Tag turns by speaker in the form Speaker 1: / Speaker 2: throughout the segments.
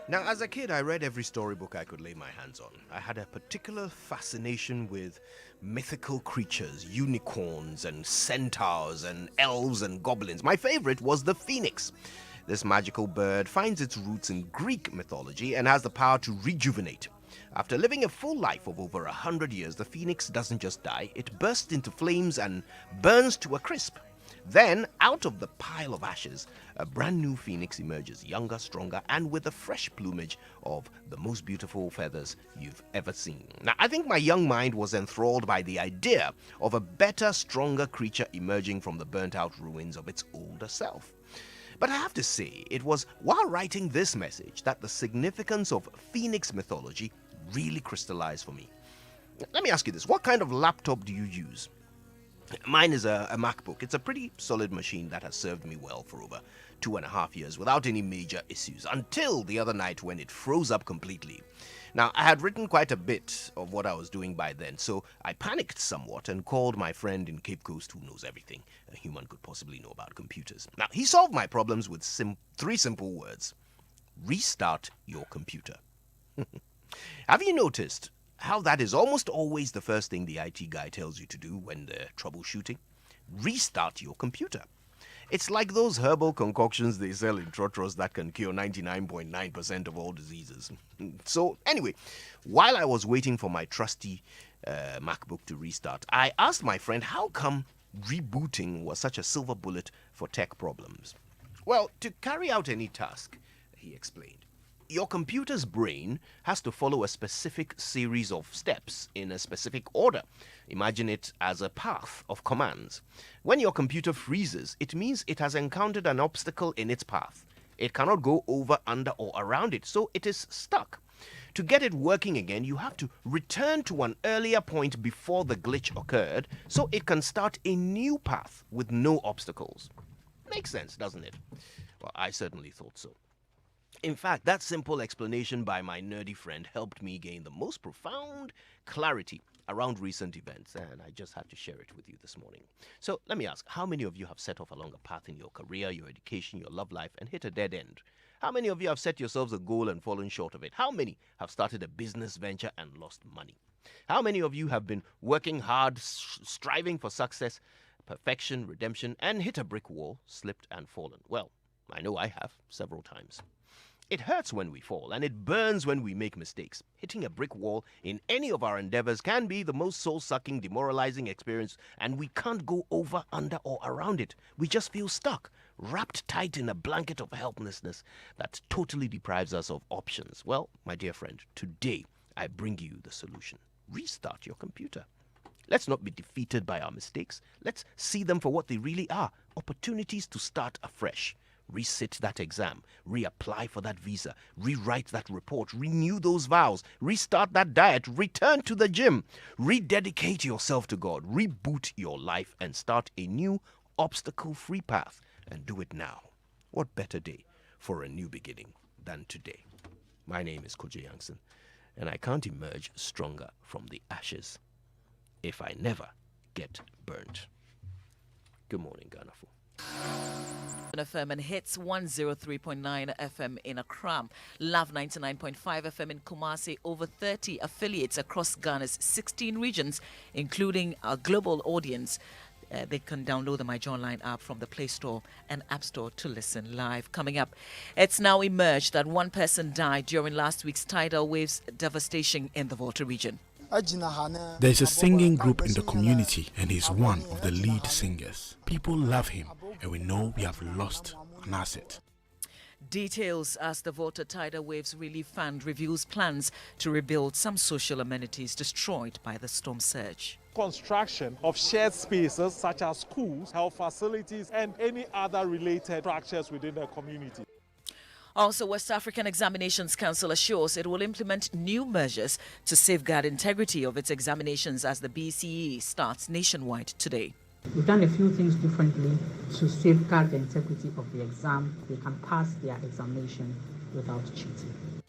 Speaker 1: Now, as a kid, I read every storybook I could lay my hands on. I had a particular fascination with mythical creatures, unicorns and centaurs and elves and goblins. My favorite was the phoenix. This magical bird finds its roots in Greek mythology and has the power to rejuvenate. After living a full life of over 100 years, the phoenix doesn't just die, it bursts into flames and burns to a crisp. Then, out of the pile of ashes, a brand new phoenix emerges, younger, stronger, and with a fresh plumage of the most beautiful feathers you've ever seen. Now, I think my young mind was enthralled by the idea of a better, stronger creature emerging from the burnt-out ruins of its older self. But I have to say, it was while writing this message that the significance of phoenix mythology really crystallized for me. Let me ask you this, what kind of laptop do you use? Mine is a MacBook. It's a pretty solid machine that has served me well for over 2.5 years without any major issues, until the other night when it froze up completely. Now, I had written quite a bit of what I was doing by then, so I panicked somewhat and called my friend in Cape Coast who knows everything a human could possibly know about computers. Now, he solved my problems with 3 simple words. Restart your computer. Have you noticed how that is almost always the first thing the IT guy tells you to do when they're troubleshooting? Restart your computer. It's like those herbal concoctions they sell in Trotros that can cure 99.9% of all diseases. So anyway, while I was waiting for my trusty MacBook to restart, I asked my friend how come rebooting was such a silver bullet for tech problems. Well, to carry out any task, he explained, your computer's brain has to follow a specific series of steps in a specific order. Imagine it as a path of commands. When your computer freezes, it means it has encountered an obstacle in its path. It cannot go over, under, or around it, so it is stuck. To get it working again, you have to return to an earlier point before the glitch occurred, so it can start a new path with no obstacles. Makes sense, doesn't it? Well, I certainly thought so. In fact, that simple explanation by my nerdy friend helped me gain the most profound clarity around recent events, and I just had to share it with you this morning. So let me ask, how many of you have set off along a path in your career, your education, your love life, and hit a dead end? How many of you have set yourselves a goal and fallen short of it? How many have started a business venture and lost money? How many of you have been working hard, striving for success, perfection, redemption, and hit a brick wall, slipped and fallen? Well, I know I have several times. It hurts when we fall, and it burns when we make mistakes. Hitting a brick wall in any of our endeavors can be the most soul-sucking, demoralizing experience, and we can't go over, under, or around it. We just feel stuck, wrapped tight in a blanket of helplessness that totally deprives us of options. Well, my dear friend, today I bring you the solution. Restart your computer. Let's not be defeated by our mistakes. Let's see them for what they really are, opportunities to start afresh. Resit that exam, reapply for that visa, rewrite that report, renew those vows, restart that diet, return to the gym, rededicate yourself to God, reboot your life and start a new obstacle-free path, and do it now. What better day for a new beginning than today? My name is Kojo Frimpong, and I can't emerge stronger from the ashes if I never get burnt. Good morning, Ghana.
Speaker 2: FM and hits 103.9 FM in Accra, Love 99.5 FM in Kumasi, over 30 affiliates across Ghana's 16 regions, including our global audience. They can download the My John Online app from the Play Store and App Store to listen live. Coming up, it's now emerged that one person died during last week's tidal waves devastation in the Volta region.
Speaker 3: There's a singing group in the community, and he's one of the lead singers. People love him, and we know we have lost an asset.
Speaker 2: Details as the Volta Tidal Waves Relief Fund reviews plans to rebuild some social amenities destroyed by the storm surge.
Speaker 4: Construction of shared spaces such as schools, health facilities, and any other related structures within the community.
Speaker 2: Also, West African Examinations Council assures it will implement new measures to safeguard integrity of its examinations as the BCE starts nationwide today.
Speaker 5: We've done a few things differently to safeguard the integrity of the exam. They can pass their examination without cheating.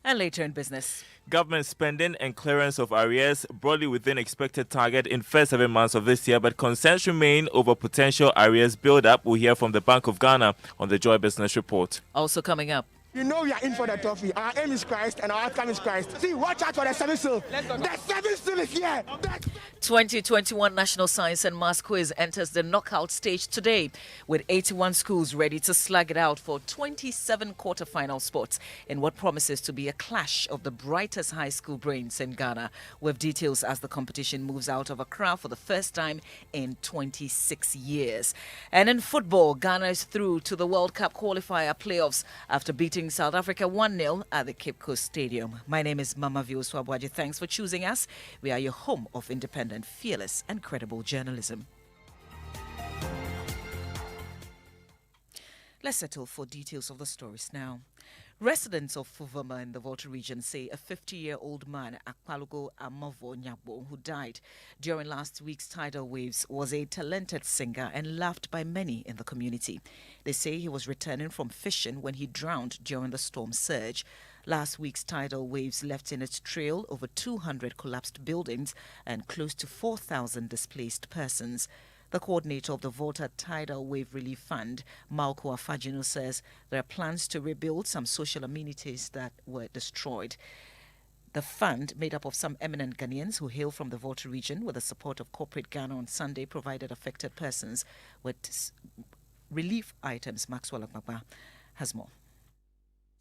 Speaker 2: And later in business.
Speaker 6: Government spending and clearance of arrears broadly within expected target in first 7 months of this year, but concerns remain over potential arrears build-up. We'll hear from the Bank of Ghana on the Joy Business Report.
Speaker 2: Also coming up.
Speaker 7: You know we are in for the trophy. Our aim is Christ and our outcome is Christ. See, watch out for the seventh seal. The seventh seal is here.
Speaker 2: 2021 National Science and Maths Quiz enters the knockout stage today, with 81 schools ready to slug it out for 27 quarterfinal spots in what promises to be a clash of the brightest high school brains in Ghana. With details as the competition moves out of Accra for the first time in 26 years. And in football, Ghana is through to the World Cup qualifier playoffs after beating South Africa 1-0 at the Cape Coast Stadium. My name is Mama Vio Swabwaji. Thanks for choosing us. We are your home of independent, fearless and credible journalism. Let's settle for details of the stories now. Residents of Fuvama in the Volta region say a 50-year-old man, Akpalugo Amavo Nyabo, who died during last week's tidal waves, was a talented singer and loved by many in the community. They say he was returning from fishing when he drowned during the storm surge. Last week's tidal waves left in its trail over 200 collapsed buildings and close to 4,000 displaced persons. The coordinator of the Volta Tidal Wave Relief Fund, Malco Afagino, says there are plans to rebuild some social amenities that were destroyed. The fund, made up of some eminent Ghanaians who hail from the Volta region, with the support of corporate Ghana on Sunday, provided affected persons with relief items. Maxwell Agbagba has more.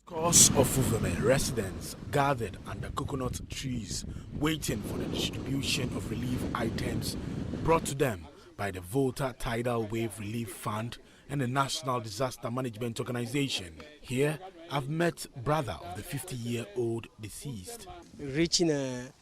Speaker 3: Scores of Fuvame residents gathered under coconut trees waiting for the distribution of relief items brought to them by the Volta Tidal Wave Relief Fund and the National Disaster Management Organization. Here, I've met brother of the 50-year-old deceased.
Speaker 7: Reaching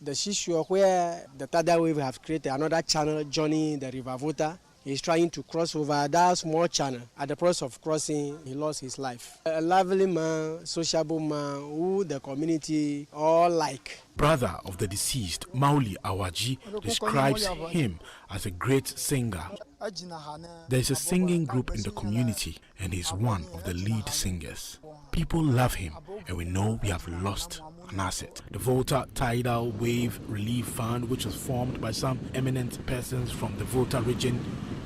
Speaker 7: the seashore where the tidal wave have created another channel joining the River Volta. He's trying to cross over that small channel. At the process of crossing, he lost his life. A lovely man, sociable man, who the community all like.
Speaker 3: Brother of the deceased, Mauli Awaji, describes him as a great singer. There is a singing group in the community, and he's one of the lead singers. People love him, and we know we have lost an asset. The Volta Tidal Wave Relief Fund, which was formed by some eminent persons from the Volta region,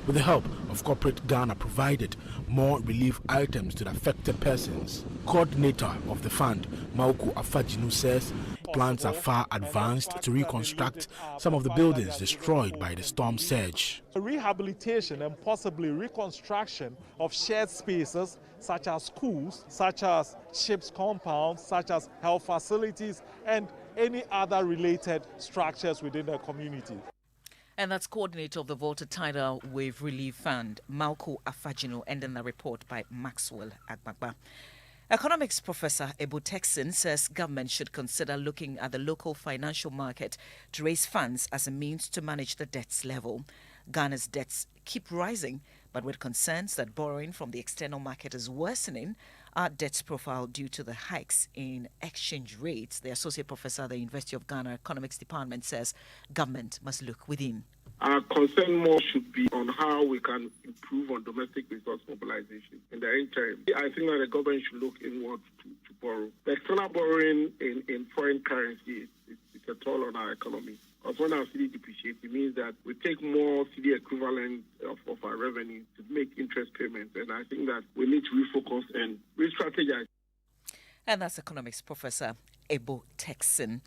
Speaker 3: with the help of corporate Ghana, provided more relief items to the affected persons. Coordinator of the fund, Mauku Afaginu, says plans are far advanced to reconstruct some of the buildings destroyed by the storm surge.
Speaker 4: Rehabilitation and possibly reconstruction of shared spaces such as schools, such as ships compounds, such as health facilities and any other related structures within the community.
Speaker 2: And that's coordinator of the Volta Tidal Wave Relief Fund, Malco Afagino, ending the report by Maxwell Agbagba. Economics professor Ebo Texan says government should consider looking at the local financial market to raise funds as a means to manage the debts level. Ghana's debts keep rising, but with concerns that borrowing from the external market is worsening our debts profile due to the hikes in exchange rates. The associate professor at the University of Ghana Economics Department says government must look within.
Speaker 8: Our concern more should be on how we can improve on domestic resource mobilization. In the interim, I think that the government should look inward to borrow. The external borrowing in foreign currency is a toll on our economy. Because when our city depreciates, it means that we take more city equivalent of our revenue to make interest payments. And I think that we need to refocus and re-strategize.
Speaker 2: And that's economics professor Ebo Texan.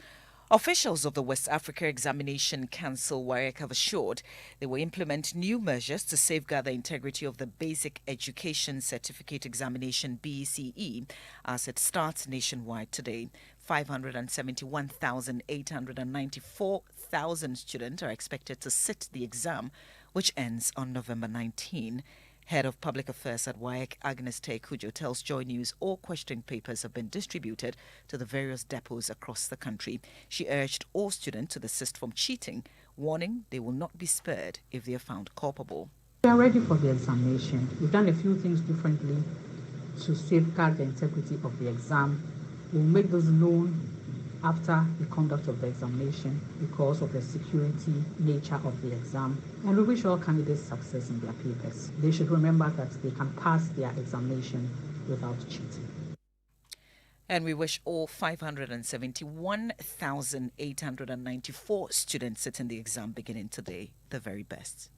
Speaker 2: Officials of the West Africa Examination Council, WAEC, have assured they will implement new measures to safeguard the integrity of the Basic Education Certificate Examination, BECE, as it starts nationwide today. 571,894 students are expected to sit the exam, which ends on November 19. Head of Public Affairs at WAEC, Agnes Kojo, tells Joy News all questioning papers have been distributed to the various depots across the country. She urged all students to desist from cheating, warning they will not be spared if they are found culpable.
Speaker 5: We are ready for the examination. We've done a few things differently to safeguard the integrity of the exam. We'll make those known after the conduct of the examination because of the security nature of the exam. And we wish all candidates success in their papers. They should remember that they can pass their examination without cheating.
Speaker 2: And we wish all 571,894 students sitting the exam beginning today the very best.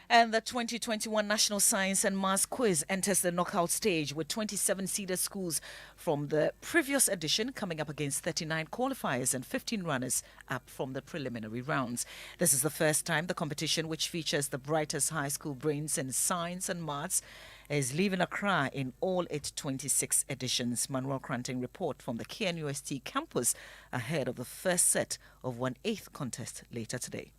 Speaker 2: And the 2021 National Science and Maths Quiz enters the knockout stage with 27 seeded schools from the previous edition coming up against 39 qualifiers and 15 runners up from the preliminary rounds. This is the first time the competition, which features the brightest high school brains in science and maths, is leaving Accra in all its 26 editions. Manuel Cranting report from the KNUST campus ahead of the first set of 1/8 contest later today.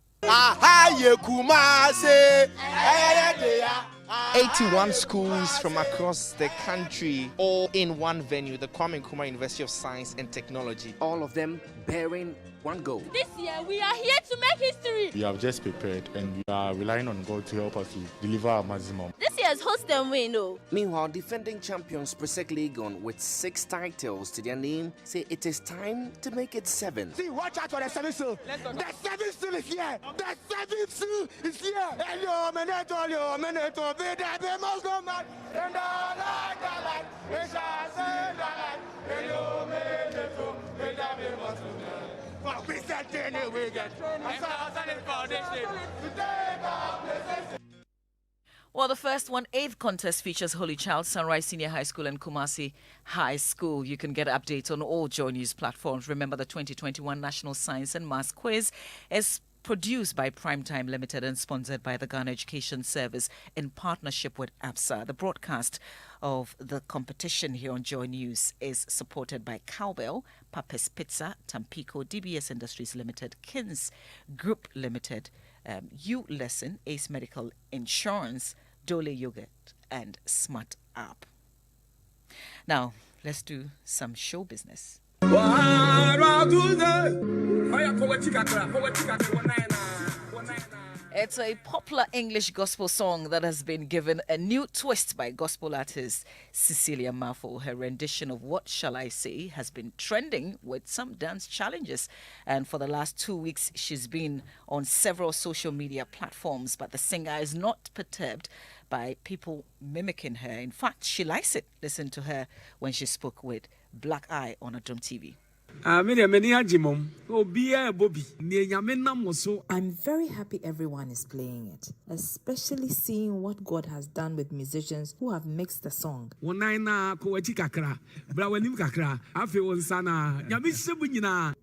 Speaker 9: 81 schools from across the country, all in one venue, the Kwame Nkrumah University of Science and Technology. All of them bearing one goal.
Speaker 10: This year, we are here to make history.
Speaker 11: We have just prepared and we are relying on God to help us to deliver our maximum.
Speaker 10: This year's host and win, no.
Speaker 9: Meanwhile, defending champions Presec Legon with 6 titles to their name say it is time to make it 7.
Speaker 12: See, watch out for the 7th seal. The 7th seal is here. The 7th seal is here. Hello, Meneto, be there, be most man. And all like the light, we shall say the light. Hello, Meneto, be there, be most man. We said training, we get
Speaker 2: Well, the first 1/8 contest features Holy Child, Sunrise Senior High School and Kumasi High School. You can get updates on all Joy News platforms. Remember, the 2021 National Science and Maths Quiz is produced by Primetime Limited and sponsored by the Ghana Education Service in partnership with APSA. The broadcast of the competition here on Joy News is supported by Cowbell, Papa's Pizza, Tampico, DBS Industries Limited, Kins Group Limited, U Lesson, Ace Medical Insurance, Dole Yogurt, and Smart App. Now, let's do some show business. It's a popular English gospel song that has been given a new twist by gospel artist Cecilia Mafo. Her rendition of What Shall I Say has been trending with some dance challenges. And for the last 2 weeks, she's been on several social media platforms. But the singer is not perturbed by people mimicking her. In fact, she likes it. Listen to her when she spoke with Black Eye on Adom TV.
Speaker 13: I'm very happy everyone is playing it, especially seeing what God has done with musicians who have mixed the song.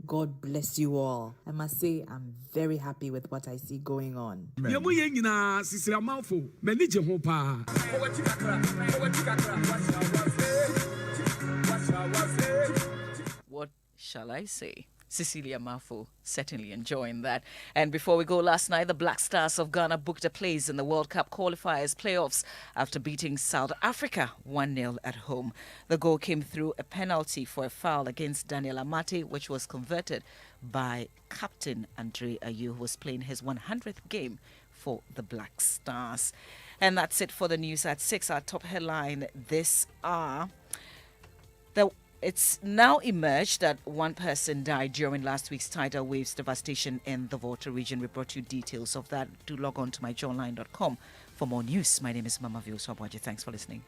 Speaker 13: God bless you all. I must say I'm very happy with what I see going on.
Speaker 2: What shall I say? Cecilia Mafo certainly enjoying that. And before we go, last night the Black Stars of Ghana booked a place in the World Cup qualifiers playoffs after beating South Africa 1-0 at home. The goal came through a penalty for a foul against Daniel Amate, which was converted by captain Andre Ayew, who was playing his 100th game for the Black Stars. And that's it for the news at 6. Our top headline this hour. It's now emerged that one person died during last week's tidal waves devastation in the Volta region. We brought you details of that. Do log on to myjournline.com for more news. My name is Mama Vio Sobwaji. Thanks for listening.